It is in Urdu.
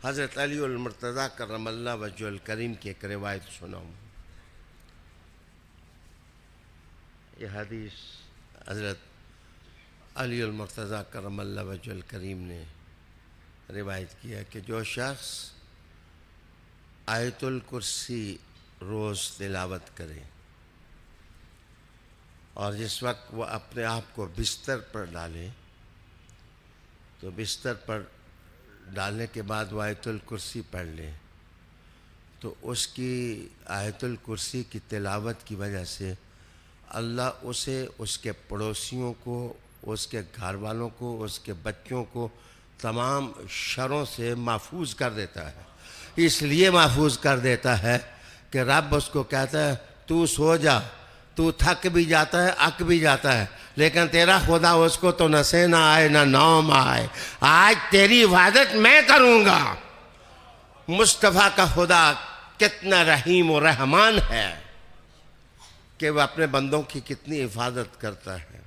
حضرت علی المرتضیٰ کرم اللہ وجہ الکریم کی ایک روایت سناؤں. یہ حدیث حضرت علی المرتضیٰ کرم اللہ وجہ الکریم نے روایت کیا کہ جو شخص آیت الکرسی روز تلاوت کرے اور جس وقت وہ اپنے آپ کو بستر پر ڈالے تو بستر پر ڈالنے کے بعد وہ آیت الکرسی پڑھ لے تو اس کی آیت الکرسی کی تلاوت کی وجہ سے اللہ اسے اس کے پڑوسیوں کو، اس کے گھر والوں کو، اس کے بچوں کو تمام شروں سے محفوظ کر دیتا ہے. اس لیے محفوظ کر دیتا ہے کہ رب اس کو کہتا ہے تو سو جا، تو تھک بھی جاتا ہے، اک بھی جاتا ہے، لیکن تیرا خدا اس کو تو نسے نہ آئے نہ نوم آئے، آج تیری حفاظت میں کروں گا. مصطفیٰ کا خدا کتنا رحیم و رحمان ہے کہ وہ اپنے بندوں کی کتنی حفاظت کرتا ہے.